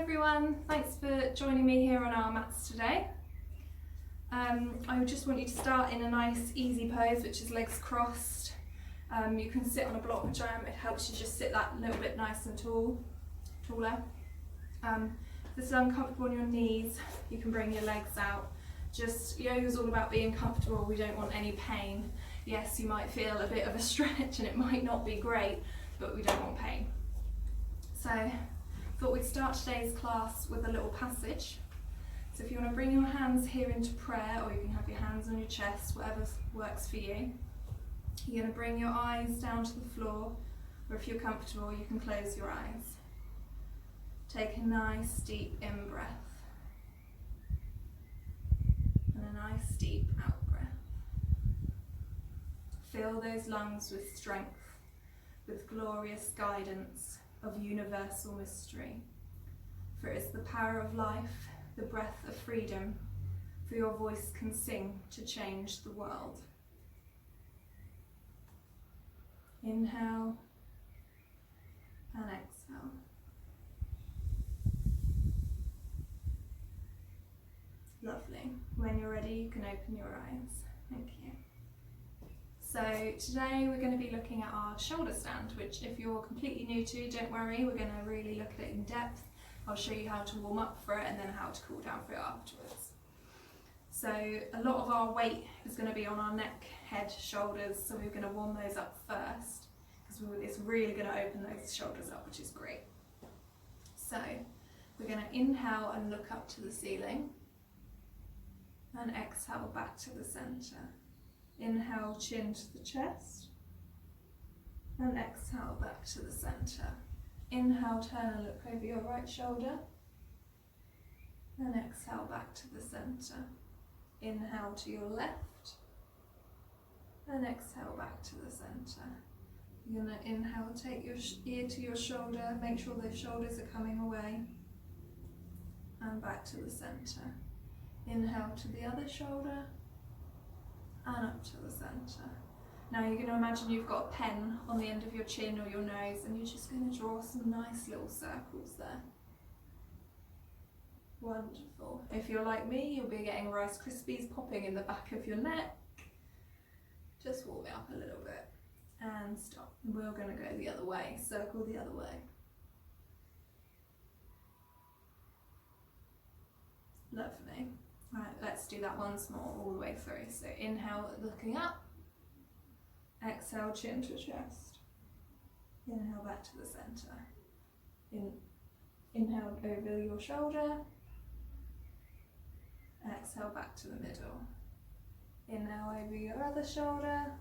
everyone, thanks for joining me here on our mats today. I just want you to start in a nice easy pose, which is legs crossed. You can sit on a block jam, it helps you just sit that little bit nice and taller. If this is uncomfortable on your knees, you can bring your legs out. Yoga is all about being comfortable, we don't want any pain. Yes, you might feel a bit of a stretch and it might not be great, but we don't want pain. So I thought we'd start today's class with a little passage. So if you want to bring your hands here into prayer, or you can have your hands on your chest, whatever works for you. You're going to bring your eyes down to the floor, or if you're comfortable, you can close your eyes. Take a nice deep in-breath, and a nice deep out-breath. Fill those lungs with strength, with glorious guidance of universal mystery. For it is the power of life, the breath of freedom, for your voice can sing to change the world. Inhale and exhale. Lovely. When you're ready, you can open your eyes. Thank you. So today we're going to be looking at our shoulder stand, which if you're completely new to, don't worry, we're going to really look at it in depth. I'll show you how to warm up for it and then how to cool down for it afterwards. So a lot of our weight is going to be on our neck, head, shoulders, so we're going to warm those up first, because it's really going to open those shoulders up, which is great. So we're going to inhale and look up to the ceiling, and exhale back to the centre. Inhale, chin to the chest, and exhale back to the centre. Inhale, turn and look over your right shoulder, and exhale back to the centre. Inhale to your left, and exhale back to the centre. You're going to inhale, take your ear to your shoulder, make sure those shoulders are coming away, and back to the centre. Inhale to the other shoulder, and up to the centre. Now you're going to imagine you've got a pen on the end of your chin or your nose, and you're just going to draw some nice little circles there. Wonderful. If you're like me, you'll be getting Rice Krispies popping in the back of your neck. Just warm it up a little bit and stop. We're going to go the other way, circle the other way. Lovely. Right, let's do that once more all the way through. So inhale, looking up. Exhale, chin to chest. Inhale back to the centre. Inhale over your shoulder. Exhale back to the middle. Inhale over your other shoulder.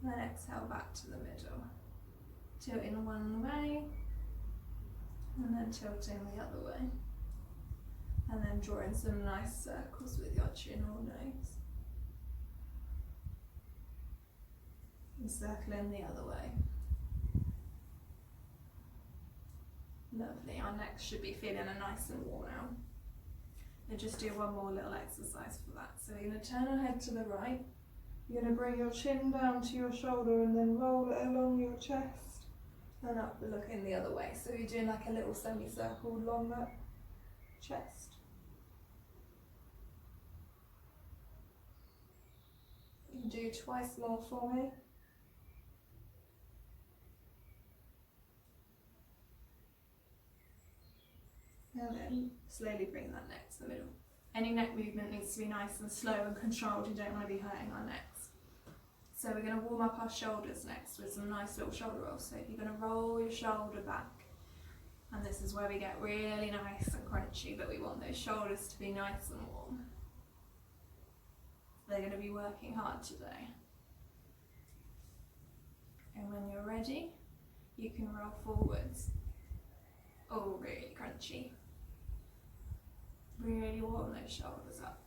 Then exhale back to the middle. Tilting one way. And then tilting the other way. And then drawing some nice circles with your chin or nose. And circling the other way. Lovely, our necks should be feeling nice and warm now. And just do one more little exercise for that. So you're going to turn your head to the right. You're going to bring your chin down to your shoulder and then roll it along your chest. And up, looking the other way. So you're doing like a little semicircle along that chest. You can do twice more for me. And then slowly bring that neck to the middle. Any neck movement needs to be nice and slow and controlled. You don't want to be hurting our necks. So we're going to warm up our shoulders next with some nice little shoulder rolls. So you're going to roll your shoulder back. And this is where we get really nice and crunchy, but we want those shoulders to be nice and warm. They're going to be working hard today. And when you're ready, you can roll forwards. Oh, really crunchy. Really warm those shoulders up.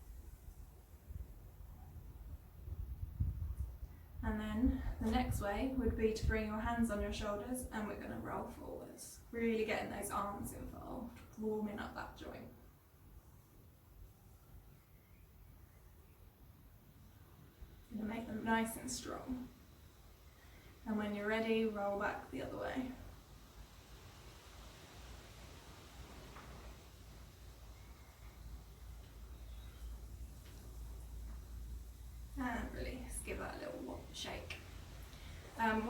And then the next way would be to bring your hands on your shoulders, and we're going to roll forwards. Really getting those arms involved, warming up that joint. Going to make them nice and strong. And when you're ready, roll back the other way.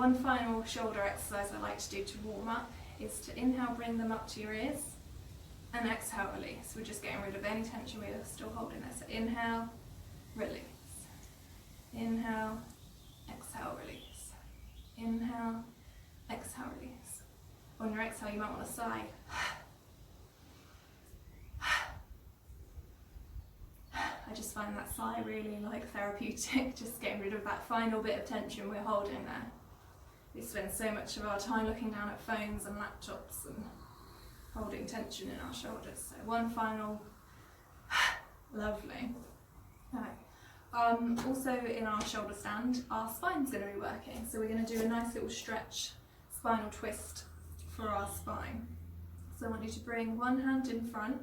one final shoulder exercise I like to do to warm up is to inhale, bring them up to your ears, and exhale, release. We're just getting rid of any tension we are still holding there. So inhale, release. Inhale, exhale, release. Inhale, exhale, release. On your exhale, you might want to sigh. I just find that sigh really like therapeutic, just getting rid of that final bit of tension we're holding there. We spend so much of our time looking down at phones and laptops and holding tension in our shoulders. So one final, lovely. Right. Also in our shoulder stand, our spine's going to be working. So we're going to do a nice little stretch, spinal twist for our spine. So I want you to bring one hand in front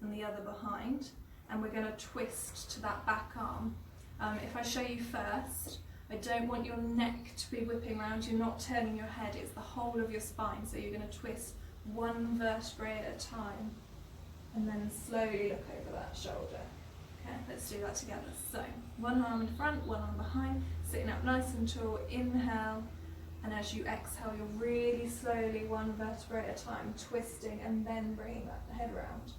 and the other behind, and we're going to twist to that back arm. If I show you first, I don't want your neck to be whipping around. You're not turning your head, it's the whole of your spine. So you're going to twist one vertebrae at a time and then slowly look over that shoulder. Okay, let's do that together. So one arm in front, one arm behind, sitting up nice and tall. Inhale, and as you exhale, you're really slowly, one vertebrae at a time, twisting and then bringing that head around.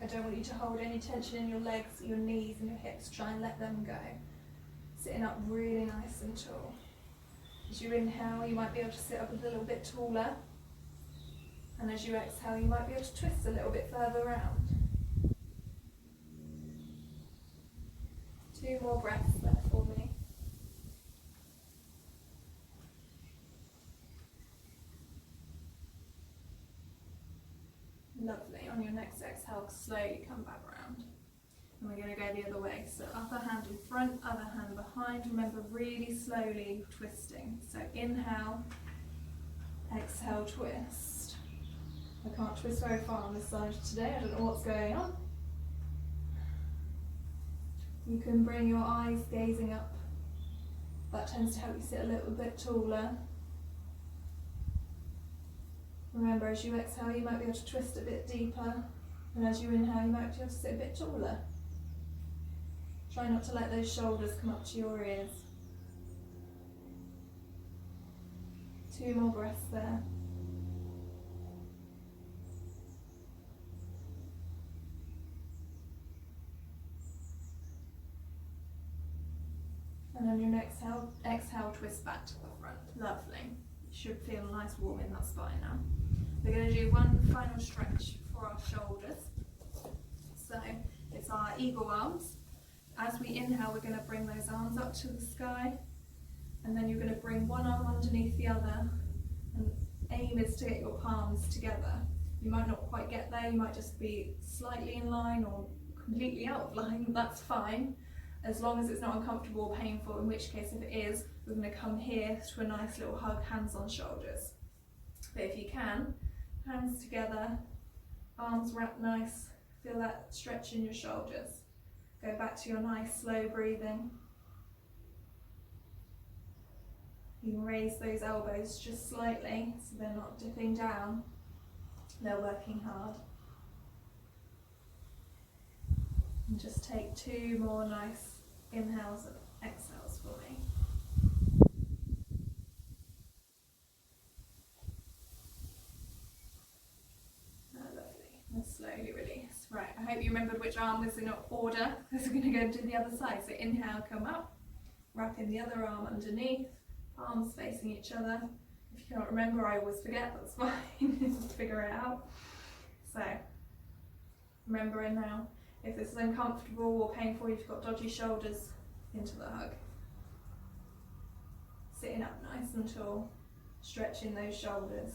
I don't want you to hold any tension in your legs, your knees and your hips. Try and let them go. Sitting up really nice and tall. As you inhale, you might be able to sit up a little bit taller. And as you exhale, you might be able to twist a little bit further around. 2 more breaths there for me. Lovely. On your next exhale, slowly come back around. And we're going to go the other way. So upper hand in front, other hand behind. Remember, really slowly twisting. So inhale, exhale, twist. I can't twist very far on this side today. I don't know what's going on. You can bring your eyes gazing up. That tends to help you sit a little bit taller. Remember, as you exhale, you might be able to twist a bit deeper. And as you inhale, you might be able to sit a bit taller. Try not to let those shoulders come up to your ears. 2 more breaths there. And on your next exhale, twist back to the front. Lovely. You should feel nice warm in that spine now. We're going to do one final stretch for our shoulders. So it's our eagle arms. As we inhale, we're going to bring those arms up to the sky, and then you're going to bring one arm underneath the other, and aim is to get your palms together. You might not quite get there, you might just be slightly in line or completely out of line. That's fine, as long as it's not uncomfortable or painful, in which case if it is, we're going to come here to a nice little hug, hands on shoulders. But if you can, hands together, arms wrapped nice, feel that stretch in your shoulders. Go back to your nice slow breathing. You can raise those elbows just slightly so they're not dipping down, they're working hard. And just take 2 more nice inhales and exhales for me. Lovely. And slowly release. Right, I hope you remembered which arm was in order, because we're going to go to the other side. So inhale, come up, wrapping the other arm underneath, palms facing each other. If you can't remember, I always forget, that's fine, just figure it out. So, remembering now, if this is uncomfortable or painful, you've got dodgy shoulders, into the hug. Sitting up nice and tall, stretching those shoulders.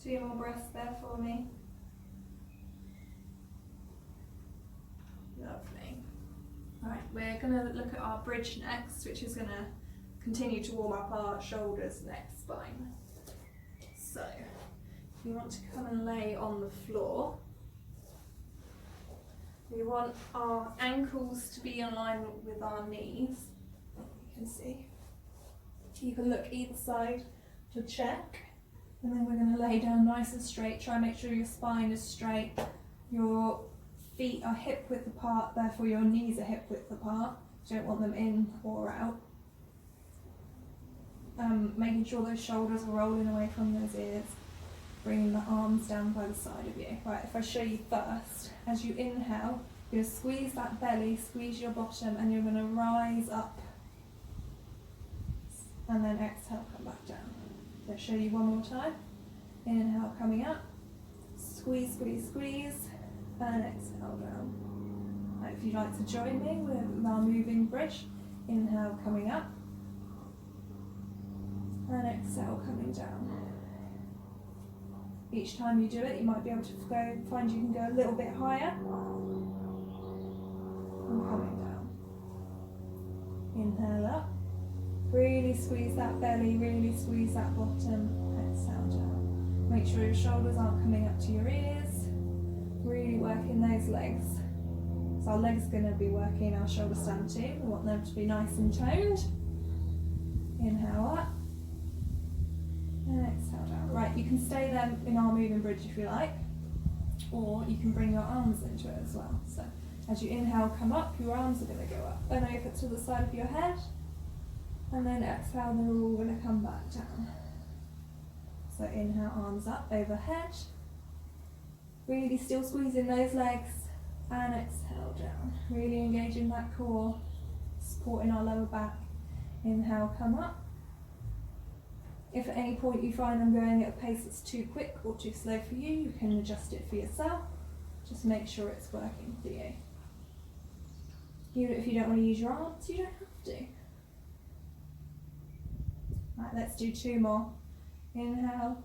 Two more breaths there for me. Lovely. Right, we're going to look at our bridge next, which is going to continue to warm up our shoulders, neck, spine. So, if you want to come and lay on the floor, we want our ankles to be in line with our knees. You can see. You can look either side to check. And then we're going to lay down nice and straight. Try and make sure your spine is straight. Your feet are hip width apart, therefore your knees are hip width apart. You don't want them in or out. Making sure those shoulders are rolling away from those ears. Bringing the arms down by the side of you. Right, if I show you first, as you inhale, you're going to squeeze that belly, squeeze your bottom, and you're going to rise up. And then exhale, come back down. So I'll show you one more time. Inhale, coming up. Squeeze, squeeze, squeeze. And exhale down. Right, if you'd like to join me with our moving bridge, inhale, coming up. And exhale, coming down. Each time you do it, you might be able to find you can go a little bit higher. And coming down. Inhale up. Really squeeze that belly, really squeeze that bottom. Exhale down. Make sure your shoulders aren't coming up to your ears. Really working those legs. So our legs are going to be working our shoulder stand too. We want them to be nice and toned. Inhale up. And exhale down. Right, you can stay there in our moving bridge if you like, or you can bring your arms into it as well. So as you inhale, come up, your arms are going to go up and over to the side of your head, and then exhale, they're all going to come back down. So inhale, arms up, overhead, really still squeezing those legs, and exhale down. Really engaging that core, supporting our lower back. Inhale, come up. If at any point you find I'm going at a pace that's too quick or too slow for you, you can adjust it for yourself. Just make sure it's working for you. Even if you don't want to use your arms, you don't have to. Right, let's do two more. Inhale.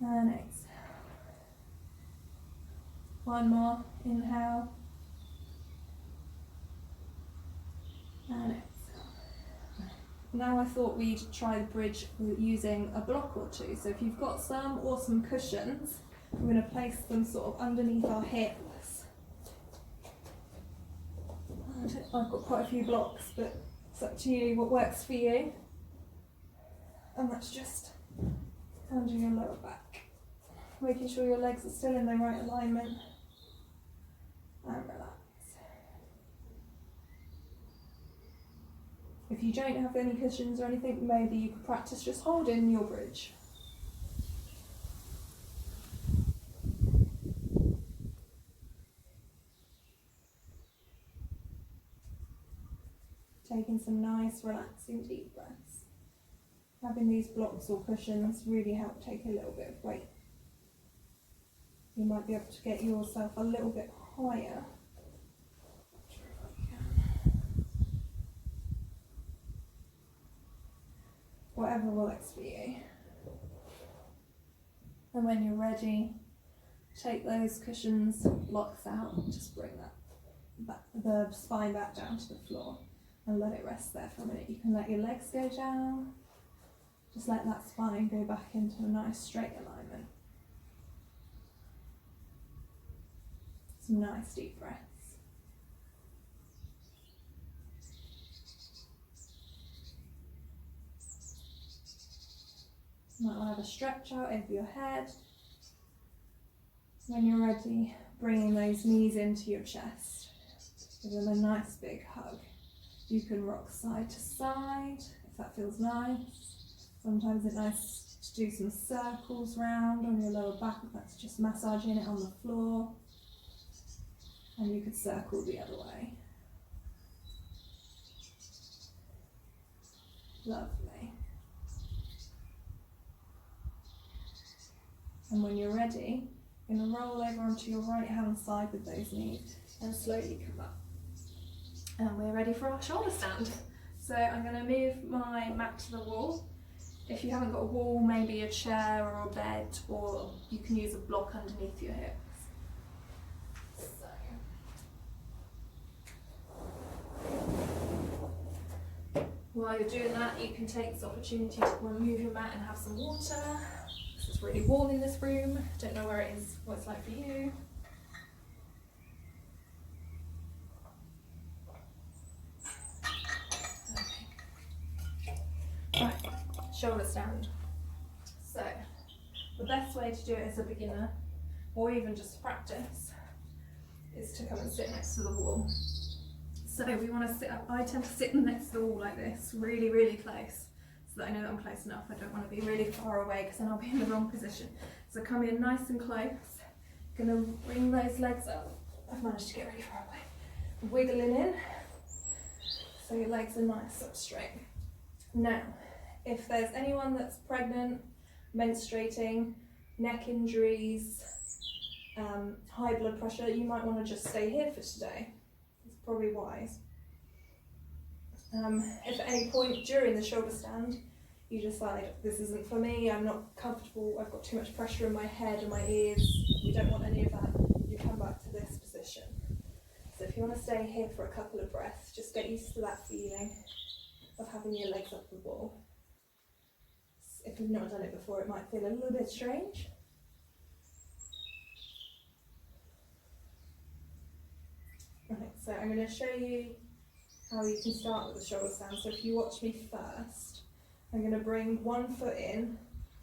And exhale. One more. Inhale. And exhale. Now I thought we'd try the bridge using a block or two. So if you've got some or some cushions, we're going to place them sort of underneath our hips. I've got quite a few blocks, but it's up to you what works for you. And that's just under your lower back. Making sure your legs are still in the right alignment. And relax. If you don't have any cushions or anything, maybe you could practice just holding your bridge. Taking some nice, relaxing, deep breaths. Having these blocks or cushions really help take a little bit of weight. You might be able to get yourself a little bit higher. Whatever works for you. And when you're ready, take those cushions, blocks out, just bring the spine back down to the floor and let it rest there for a minute. You can let your legs go down, just let that spine go back into a nice straight alignment. Some nice deep breaths. You might want to have a stretch out over your head. When you're ready, bringing those knees into your chest. Give them a nice big hug. You can rock side to side if that feels nice. Sometimes it's nice to do some circles round on your lower back if that's just massaging it on the floor. And you could circle the other way. Lovely. And when you're ready, you're going to roll over onto your right hand side with those knees and slowly come up. And we're ready for our shoulder stand. So I'm going to move my mat to the wall. If you haven't got a wall, maybe a chair or a bed, or you can use a block underneath your hips. While you're doing that, you can take this opportunity to remove your mat and have some water. It's really warm in this room. Don't know where it is, what it's like for you. Okay. Right, shoulder stand. So the best way to do it as a beginner, or even just practice, is to come and sit next to the wall. So we want to sit up, I tend to sit next to the wall like this, really, really close, so that I know that I'm close enough. I don't want to be really far away because then I'll be in the wrong position. So come in nice and close, gonna bring those legs up. I've managed to get really far away. Wiggling in, so your legs are nice up straight. Now, if there's anyone that's pregnant, menstruating, neck injuries, high blood pressure, you might want to just stay here for today. It's probably wise. If at any point during the shoulder stand you decide this isn't for me, I'm not comfortable, I've got too much pressure in my head and my ears, we don't want any of that, you come back to this position. So if you want to stay here for a couple of breaths, just get used to that feeling of having your legs up the wall. If you've not done it before, it might feel a little bit strange. Right, so I'm going to show you how you can start with the shoulder stand. So if you watch me first, I'm going to bring one foot in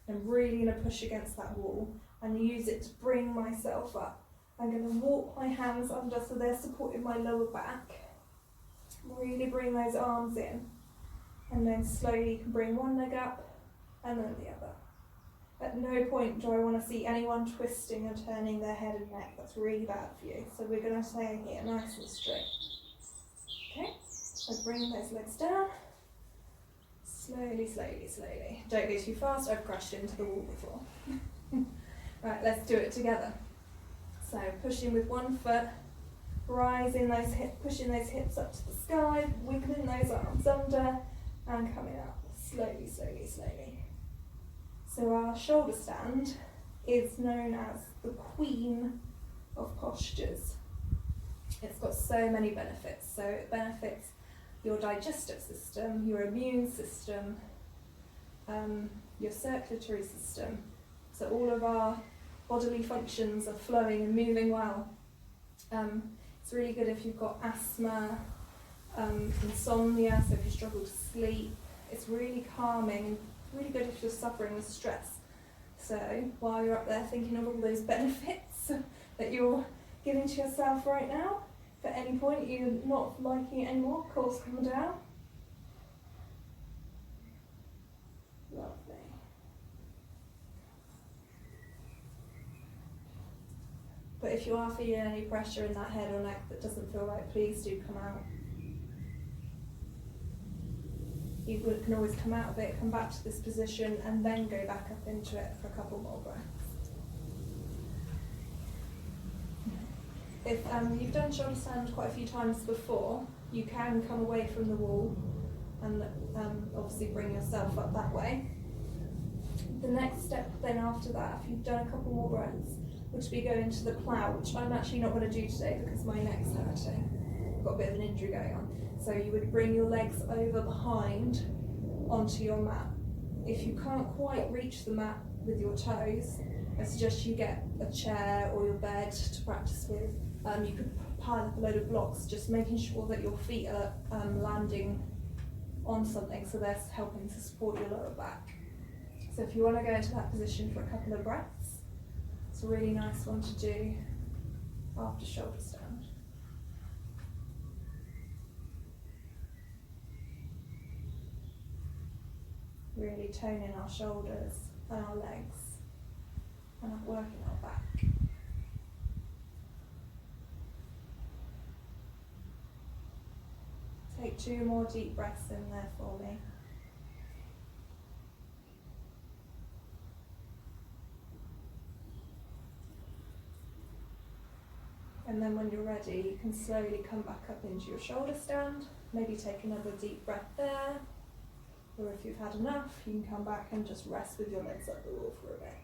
and really going to push against that wall and use it to bring myself up. I'm going to walk my hands under so they're supporting my lower back. Really bring those arms in, and then slowly you can bring one leg up and then the other. At no point do I want to see anyone twisting and turning their head and neck. That's really bad for you. So we're going to stay here nice and straight. Okay, so bring those legs down. Slowly, slowly, slowly. Don't go too fast, I've crashed into the wall before. Right, let's do it together. So pushing with one foot, rising those hips, pushing those hips up to the sky, wiggling those arms under and coming up. Slowly, slowly, slowly. So our shoulder stand is known as the queen of postures. It's got so many benefits. So it benefits your digestive system, your immune system, your circulatory system. So all of our bodily functions are flowing and moving well. It's really good if you've got asthma, insomnia, so if you struggle to sleep. It's really calming and really good if you're suffering with stress. So while you're up there thinking of all those benefits that you're giving to yourself right now, if at any point you're not liking it anymore, of course, come down. Lovely. But if you are feeling any pressure in that head or neck that doesn't feel right, please do come out. You can always come out of it, come back to this position, and then go back up into it for a couple more breaths. If you've done shoulder stand quite a few times before, you can come away from the wall and obviously bring yourself up that way. The next step then after that, if you've done a couple more breaths, would be go into the plough, which I'm actually not going to do today because my neck's hurting. I've got a bit of an injury going on. So you would bring your legs over behind onto your mat. If you can't quite reach the mat with your toes, I suggest you get a chair or your bed to practice with. You could pile up a load of blocks, just making sure that your feet are landing on something, so they're helping to support your lower back. So if you want to go into that position for a couple of breaths, it's a really nice one to do after shoulder stand. Really toning our shoulders and our legs and working our back. Take 2 more deep breaths in there for me. And then when you're ready, you can slowly come back up into your shoulder stand. Maybe take another deep breath there. Or if you've had enough, you can come back and just rest with your legs up the wall for a bit.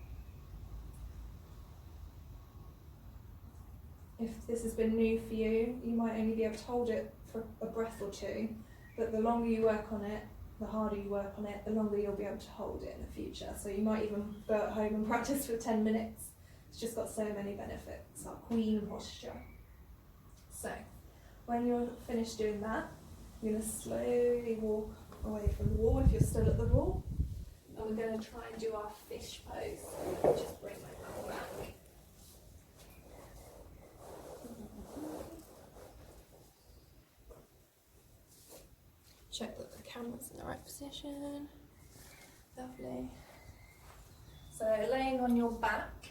If this has been new for you, you might only be able to hold it for a breath or two, but the longer you work on it, the harder you work on it, the longer you'll be able to hold it in the future. So you might even go at home and practice for 10 minutes. It's just got so many benefits, our queen posture. So when you're finished doing that, you're going to slowly walk away from the wall if you're still at the wall, And we're going to try and do our fish pose. Just bring my back back. Check that the camera's in the right position. Lovely. So laying on your back.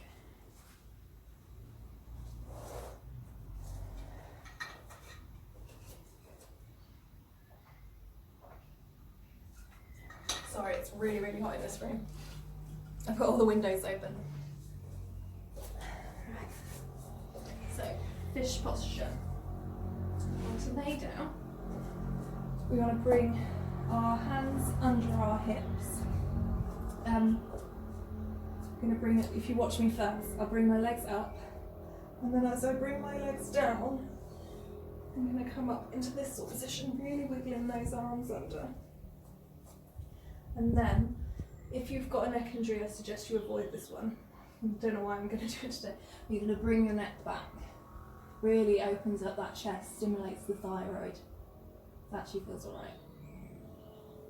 Sorry, it's really, really hot in this room. I've got all the windows open. Right. So, fish posture. To lay down, we want to bring our hands under our hips. I'm going to bring it, if you watch me first, I'll bring my legs up, and then as I bring my legs down, I'm going to come up into this sort of position, really wiggling those arms under. And then, if you've got a neck injury, I suggest you avoid this one. I don't know why I'm going to do it today. You're going to bring your neck back. Really opens up that chest, stimulates the thyroid. It actually feels alright.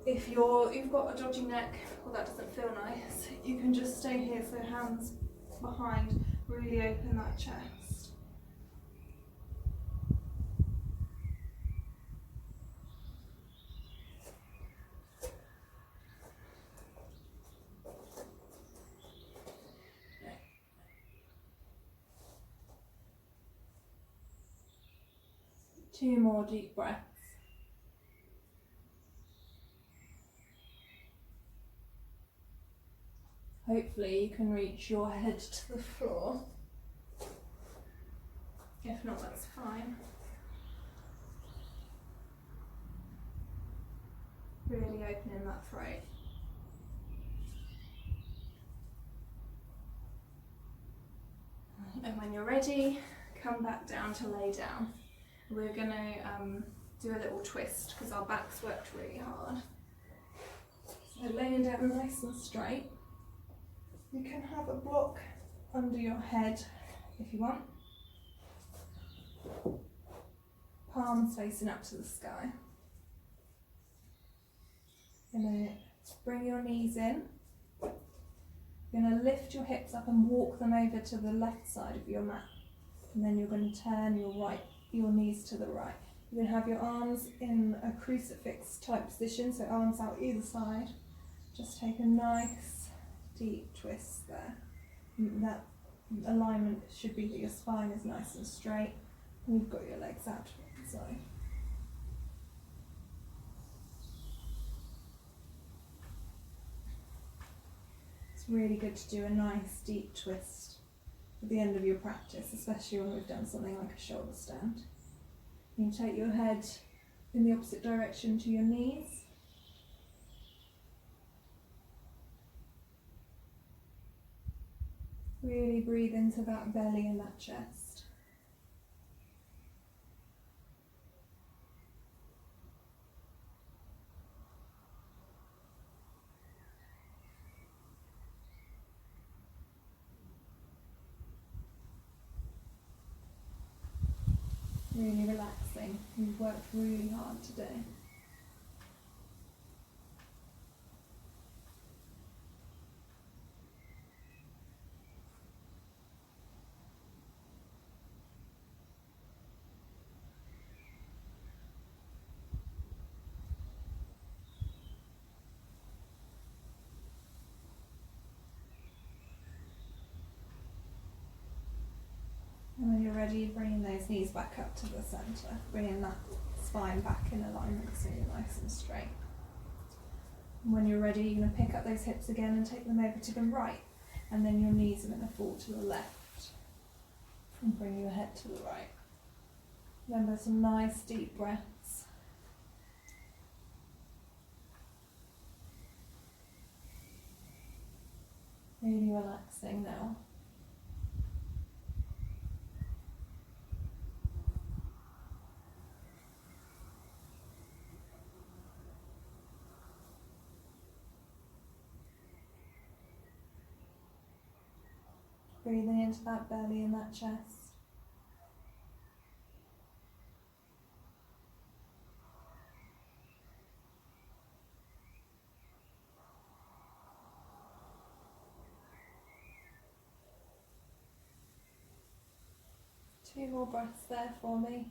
If you've got a dodgy neck, or that doesn't feel nice, you can just stay here, so hands behind, really open that chest. Two more deep breaths. Hopefully you can reach your head to the floor. If not, that's fine. Really opening that throat. And when you're ready, come back down to lay down. We're going to do a little twist because our back's worked really hard. So laying down nice and straight. You can have a block under your head if you want. Palms facing up to the sky. You're going to bring your knees in. You're going to lift your hips up and walk them over to the left side of your mat. And then you're going to turn your knees to the right. You're going to have your arms in a crucifix type position, so arms out either side. Just take a nice deep twist there. That alignment should be that your spine is nice and straight and you've got your legs out to the side. It's really good to do a nice deep twist at the end of your practice, especially when we've done something like a shoulder stand. You can take your head in the opposite direction to your knees. Really breathe into that belly and that chest. Really relaxing. You've worked really hard today. And when you're ready, bringing those knees back up to the centre, bringing that spine back in alignment so you're nice and straight. And when you're ready, you're going to pick up those hips again and take them over to the right, and then your knees are going to fall to the left and bring your head to the right. Remember, some nice deep breaths. Really relaxing now. Breathing into that belly and that chest. 2 more breaths there for me.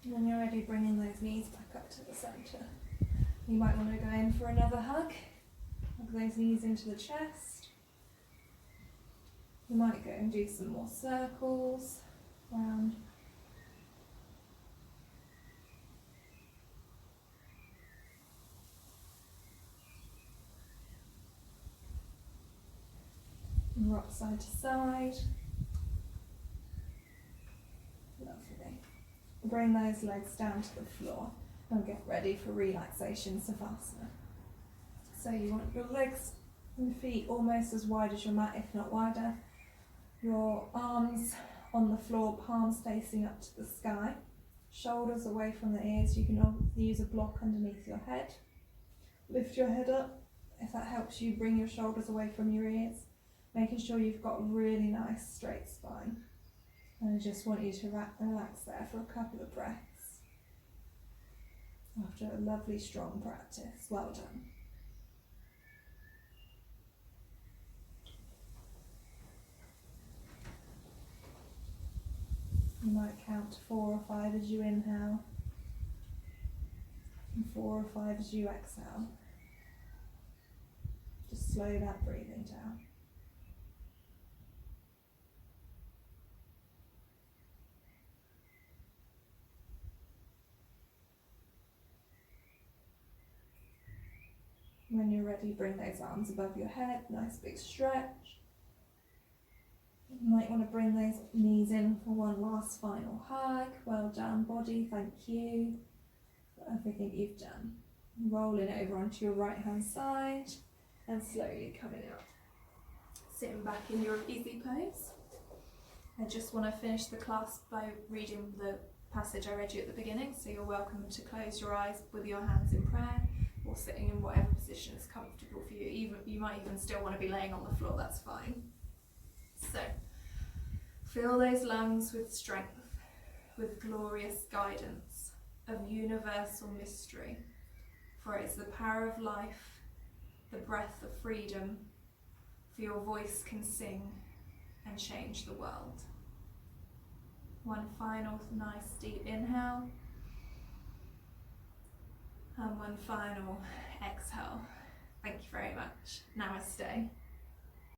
When you're ready, bringing those knees back up to the centre. You might want to go in for another hug. Hug those knees into the chest. You might go and do some more circles around. And rock side to side. Lovely. Bring those legs down to the floor and get ready for relaxation savasana. So you want your legs and feet almost as wide as your mat, if not wider. Your arms on the floor, palms facing up to the sky. Shoulders away from the ears. You can use a block underneath your head. Lift your head up. If that helps you, bring your shoulders away from your ears. Making sure you've got a really nice straight spine. And I just want you to relax there for a couple of breaths. After a lovely strong practice. Well done. You might count to 4 or 5 as you inhale, and 4 or 5 as you exhale. Just slow that breathing down. When you're ready, bring those arms above your head, nice big stretch. You might want to bring those knees in for one last final hug. Well done, body, thank you for everything you've done. Rolling over onto your right hand side and slowly coming up. Sitting back in your easy pose. I just want to finish the class by reading the passage I read you at the beginning, so you're welcome to close your eyes with your hands in prayer or sitting in whatever position is comfortable for you. You might even still want to be laying on the floor, that's fine. So, fill those lungs with strength, with glorious guidance of universal mystery, for it is the power of life, the breath of freedom, for your voice can sing and change the world. One final nice deep inhale, and one final exhale. Thank you very much. Namaste.